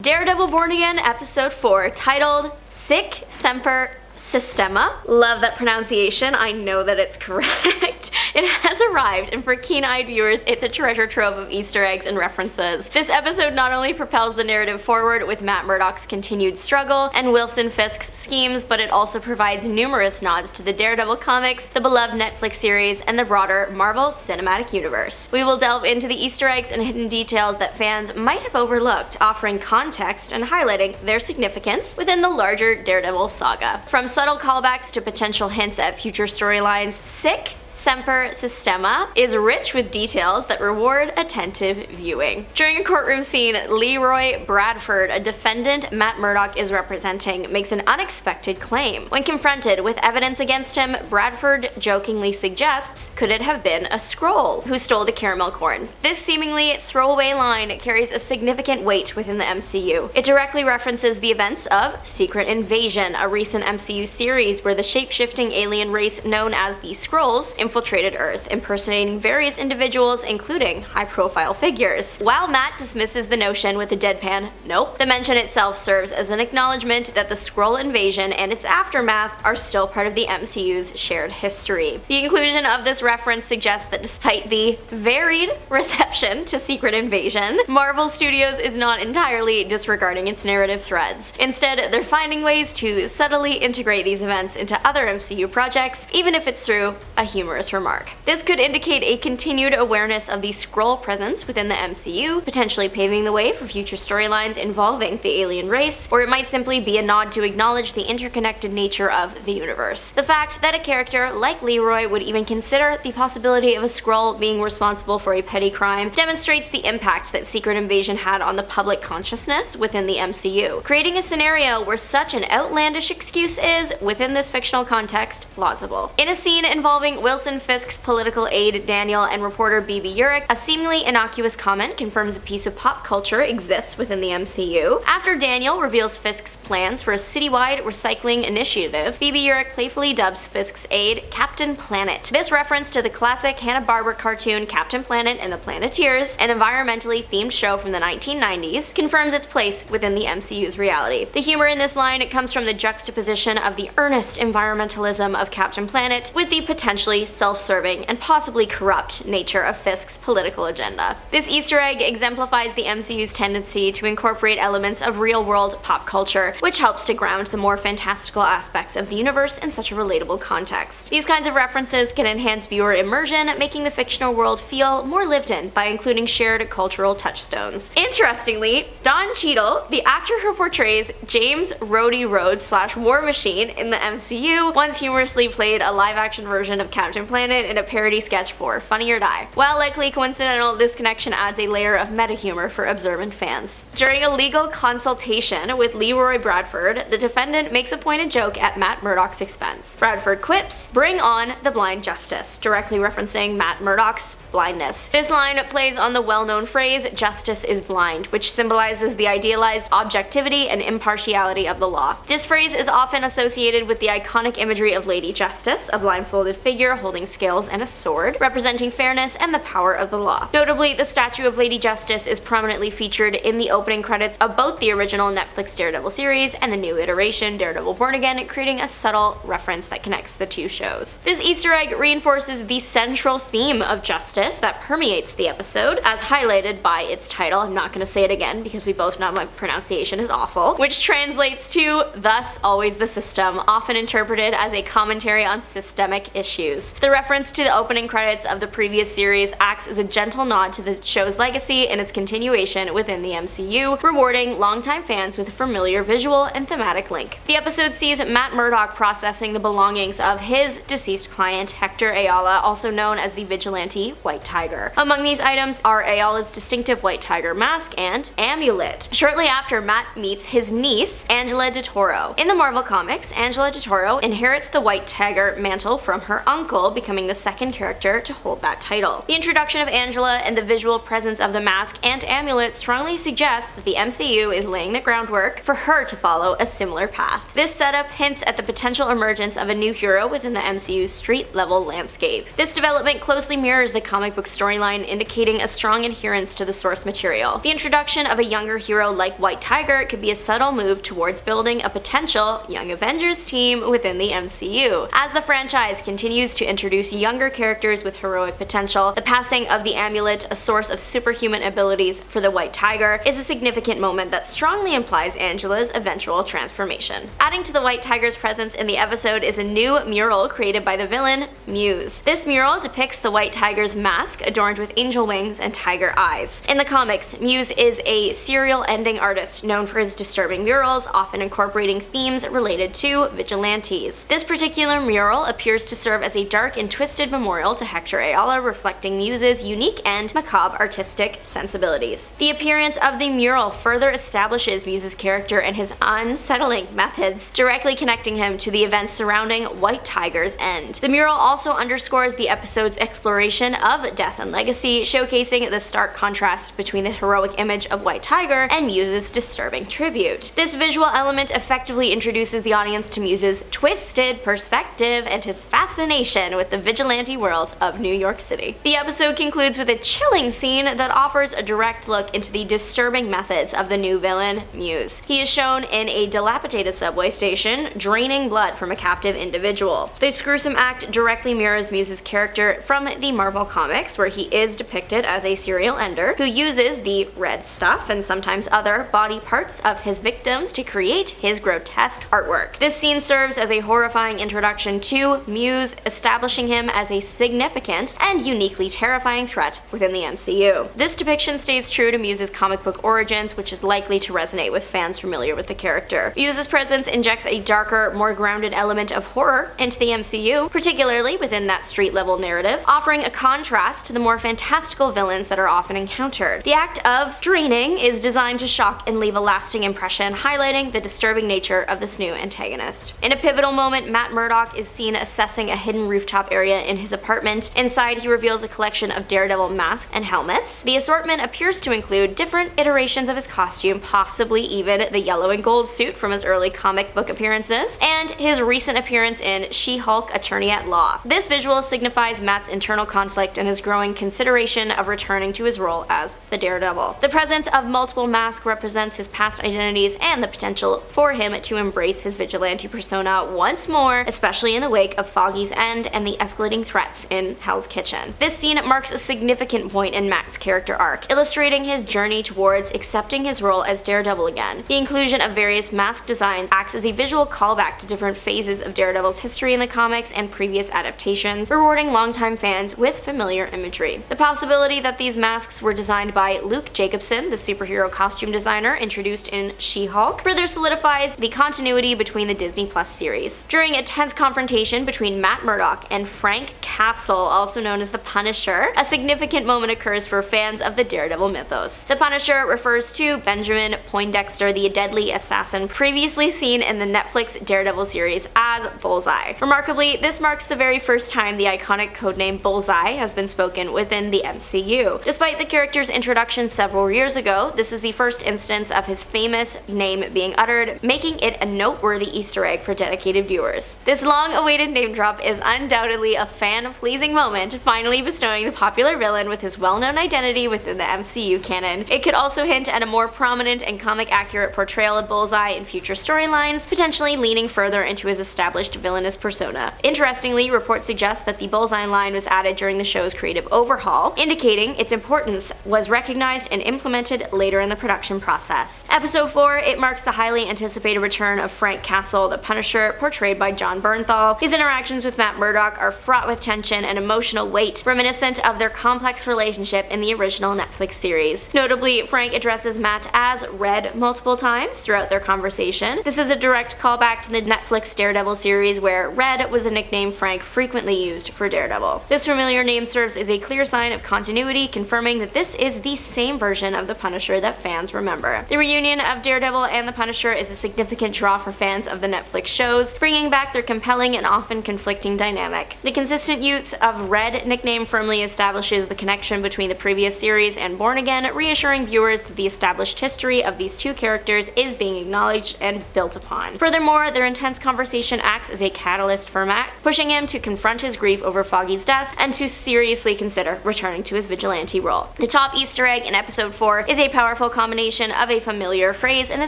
Daredevil Born Again Episode 4, titled Sic Semper Systema. Love that pronunciation. I know that it's correct. It has arrived, and for keen-eyed viewers, it's a treasure trove of Easter eggs and references. This episode not only propels the narrative forward with Matt Murdock's continued struggle and Wilson Fisk's schemes, but it also provides numerous nods to the Daredevil comics, the beloved Netflix series, and the broader Marvel Cinematic Universe. We will delve into the Easter eggs and hidden details that fans might have overlooked, offering context and highlighting their significance within the larger Daredevil saga. From subtle callbacks to potential hints at future storylines, Sic Semper Systema is rich with details that reward attentive viewing. During a courtroom scene, Leroy Bradford, a defendant Matt Murdock is representing, makes an unexpected claim. When confronted with evidence against him, Bradford jokingly suggests, could it have been a Skrull who stole the caramel corn? This seemingly throwaway line carries a significant weight within the MCU. It directly references the events of Secret Invasion, a recent MCU series where the shape-shifting alien race known as the Skrulls infiltrated Earth, impersonating various individuals, including high-profile figures. While Matt dismisses the notion with a deadpan nope, the mention itself serves as an acknowledgement that the Skrull invasion and its aftermath are still part of the MCU's shared history. The inclusion of this reference suggests that despite the varied reception to Secret Invasion, Marvel Studios is not entirely disregarding its narrative threads. Instead, they're finding ways to subtly integrate these events into other MCU projects, even if it's through a humorous remark. This could indicate a continued awareness of the Skrull presence within the MCU, potentially paving the way for future storylines involving the alien race, or it might simply be a nod to acknowledge the interconnected nature of the universe. The fact that a character like Leroy would even consider the possibility of a Skrull being responsible for a petty crime demonstrates the impact that Secret Invasion had on the public consciousness within the MCU, creating a scenario where such an outlandish excuse is, within this fictional context, plausible. In a scene involving Wilson Fisk's political aide Daniel and reporter BB Urich, a seemingly innocuous comment confirms a piece of pop culture exists within the MCU. After Daniel reveals Fisk's plans for a citywide recycling initiative, BB Urich playfully dubs Fisk's aide Captain Planet. This reference to the classic Hanna-Barbera cartoon Captain Planet and the Planeteers, an environmentally themed show from the 1990s, confirms its place within the MCU's reality. The humor in this line comes from the juxtaposition of the earnest environmentalism of Captain Planet with the potentially self-serving and possibly corrupt nature of Fisk's political agenda. This Easter egg exemplifies the MCU's tendency to incorporate elements of real-world pop culture, which helps to ground the more fantastical aspects of the universe in such a relatable context. These kinds of references can enhance viewer immersion, making the fictional world feel more lived in by including shared cultural touchstones. Interestingly, Don Cheadle, the actor who portrays James Rhodey Rhodes / War Machine in the MCU, once humorously played a live-action version of Captain Planet in a parody sketch for Funny or Die. While likely coincidental, this connection adds a layer of meta-humor for observant fans. During a legal consultation with Leroy Bradford, the defendant makes a pointed joke at Matt Murdock's expense. Bradford quips, "Bring on the blind justice," directly referencing Matt Murdock's blindness. This line plays on the well-known phrase, "justice is blind," which symbolizes the idealized objectivity and impartiality of the law. This phrase is often associated with the iconic imagery of Lady Justice, a blindfolded figure holding scales and a sword, representing fairness and the power of the law. Notably, the statue of Lady Justice is prominently featured in the opening credits of both the original Netflix Daredevil series and the new iteration Daredevil Born Again, creating a subtle reference that connects the two shows. This Easter egg reinforces the central theme of justice that permeates the episode, as highlighted by its title. I'm not going to say it again because we both know my pronunciation is awful, which translates to "thus always the system," often interpreted as a commentary on systemic issues. The reference to the opening credits of the previous series acts as a gentle nod to the show's legacy and its continuation within the MCU, rewarding longtime fans with a familiar visual and thematic link. The episode sees Matt Murdock processing the belongings of his deceased client, Hector Ayala, also known as the vigilante White Tiger. Among these items are Ayala's distinctive White Tiger mask and amulet. Shortly after, Matt meets his niece, Angela de Toro. In the Marvel comics, Angela de Toro inherits the White Tiger mantle from her uncle, Skrull, becoming the second character to hold that title. The introduction of Angela and the visual presence of the mask and amulet strongly suggests that the MCU is laying the groundwork for her to follow a similar path. This setup hints at the potential emergence of a new hero within the MCU's street-level landscape. This development closely mirrors the comic book storyline, indicating a strong adherence to the source material. The introduction of a younger hero like White Tiger could be a subtle move towards building a potential Young Avengers team within the MCU. As the franchise continues to introduce younger characters with heroic potential, the passing of the amulet, a source of superhuman abilities for the White Tiger, is a significant moment that strongly implies Angela's eventual transformation. Adding to the White Tiger's presence in the episode is a new mural created by the villain, Muse. This mural depicts the White Tiger's mask adorned with angel wings and tiger eyes. In the comics, Muse is a serial ending artist known for his disturbing murals, often incorporating themes related to vigilantes. This particular mural appears to serve as a dark and twisted memorial to Hector Ayala, reflecting Muse's unique and macabre artistic sensibilities. The appearance of the mural further establishes Muse's character and his unsettling methods, directly connecting him to the events surrounding White Tiger's end. The mural also underscores the episode's exploration of death and legacy, showcasing the stark contrast between the heroic image of White Tiger and Muse's disturbing tribute. This visual element effectively introduces the audience to Muse's twisted perspective and his fascination with the vigilante world of New York City. The episode concludes with a chilling scene that offers a direct look into the disturbing methods of the new villain, Muse. He is shown in a dilapidated subway station, draining blood from a captive individual. This gruesome act directly mirrors Muse's character from the Marvel comics, where he is depicted as a serial ender who uses the red stuff and sometimes other body parts of his victims to create his grotesque artwork. This scene serves as a horrifying introduction to Muse, establishing him as a significant and uniquely terrifying threat within the MCU. This depiction stays true to Muse's comic book origins, which is likely to resonate with fans familiar with the character. Muse's presence injects a darker, more grounded element of horror into the MCU, particularly within that street-level narrative, offering a contrast to the more fantastical villains that are often encountered. The act of draining is designed to shock and leave a lasting impression, highlighting the disturbing nature of this new antagonist. In a pivotal moment, Matt Murdock is seen assessing a hidden rooftop area in his apartment. Inside, he reveals a collection of Daredevil masks and helmets. The assortment appears to include different iterations of his costume, possibly even the yellow and gold suit from his early comic book appearances, and his recent appearance in She-Hulk Attorney at Law. This visual signifies Matt's internal conflict and his growing consideration of returning to his role as the Daredevil. The presence of multiple masks represents his past identities and the potential for him to embrace his vigilante persona once more, especially in the wake of Foggy's End and the escalating threats in Hell's Kitchen. This scene marks a significant point in Matt's character arc, illustrating his journey towards accepting his role as Daredevil again. The inclusion of various mask designs acts as a visual callback to different phases of Daredevil's history in the comics and previous adaptations, rewarding longtime fans with familiar imagery. The possibility that these masks were designed by Luke Jacobson, the superhero costume designer introduced in She-Hulk, further solidifies the continuity between the Disney Plus series. During a tense confrontation between Matt Murdock and Frank Castle, also known as the Punisher, a significant moment occurs for fans of the Daredevil mythos. The Punisher refers to Benjamin Poindexter, the deadly assassin previously seen in the Netflix Daredevil series as Bullseye. Remarkably, this marks the very first time the iconic codename Bullseye has been spoken within the MCU. Despite the character's introduction several years ago, this is the first instance of his famous name being uttered, making it a noteworthy Easter egg for dedicated viewers. This long-awaited name drop is undoubtedly a fan-pleasing moment, finally bestowing the popular villain with his well-known identity within the MCU canon. It could also hint at a more prominent and comic-accurate portrayal of Bullseye in future storylines, potentially leaning further into his established villainous persona. Interestingly, reports suggest that the Bullseye line was added during the show's creative overhaul, indicating its importance was recognized and implemented later in the production process. Episode 4, it marks the highly anticipated return of Frank Castle, the Punisher, portrayed by Jon Bernthal. His interactions with Matt Murdock are fraught with tension and emotional weight, reminiscent of their complex relationship in the original Netflix series. Notably, Frank addresses Matt as Red multiple times throughout their conversation. This is a direct callback to the Netflix Daredevil series, where Red was a nickname Frank frequently used for Daredevil. This familiar name serves as a clear sign of continuity, confirming that this is the same version of the Punisher that fans remember. The reunion of Daredevil and the Punisher is a significant draw for fans of the Netflix shows, bringing back their compelling and often conflicting dynamic. comic. The consistent use of Red nickname firmly establishes the connection between the previous series and Born Again, reassuring viewers that the established history of these two characters is being acknowledged and built upon. Furthermore, their intense conversation acts as a catalyst for Matt, pushing him to confront his grief over Foggy's death and to seriously consider returning to his vigilante role. The top Easter egg in episode 4 is a powerful combination of a familiar phrase and a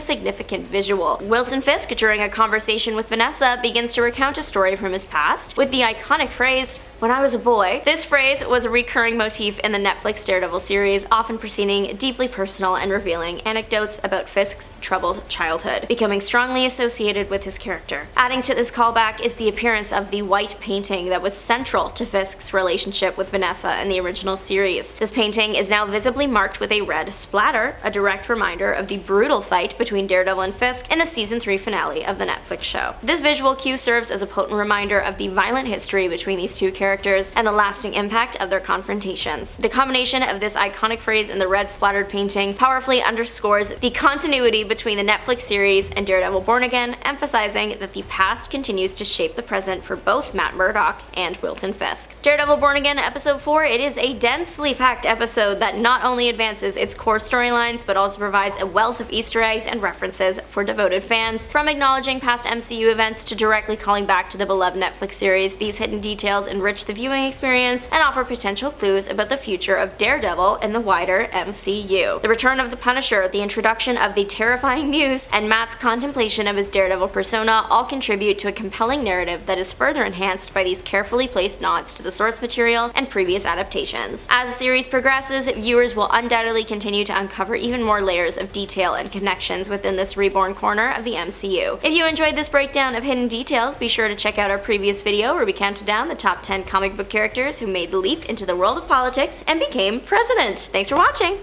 significant visual. Wilson Fisk, during a conversation with Vanessa, begins to recount a story from his past with the iconic phrase, "When I was a boy." This phrase was a recurring motif in the Netflix Daredevil series, often preceding deeply personal and revealing anecdotes about Fisk's troubled childhood, becoming strongly associated with his character. Adding to this callback is the appearance of the white painting that was central to Fisk's relationship with Vanessa in the original series. This painting is now visibly marked with a red splatter, a direct reminder of the brutal fight between Daredevil and Fisk in the season 3 finale of the Netflix show. This visual cue serves as a potent reminder of the violent history between these two characters and the lasting impact of their confrontations. The combination of this iconic phrase and the red splattered painting powerfully underscores the continuity between the Netflix series and Daredevil Born Again, emphasizing that the past continues to shape the present for both Matt Murdock and Wilson Fisk. Daredevil Born Again episode 4, it is a densely packed episode that not only advances its core storylines but also provides a wealth of Easter eggs and references for devoted fans. From acknowledging past MCU events to directly calling back to the beloved Netflix series, these hidden details enrich the viewing experience and offer potential clues about the future of Daredevil in the wider MCU. The return of the Punisher, the introduction of the terrifying Muse, and Matt's contemplation of his Daredevil persona all contribute to a compelling narrative that is further enhanced by these carefully placed nods to the source material and previous adaptations. As the series progresses, viewers will undoubtedly continue to uncover even more layers of detail and connections within this reborn corner of the MCU. If you enjoyed this breakdown of hidden details, be sure to check out our previous video where we counted down the top 10 comic book characters who made the leap into the world of politics and became president. Thanks for watching!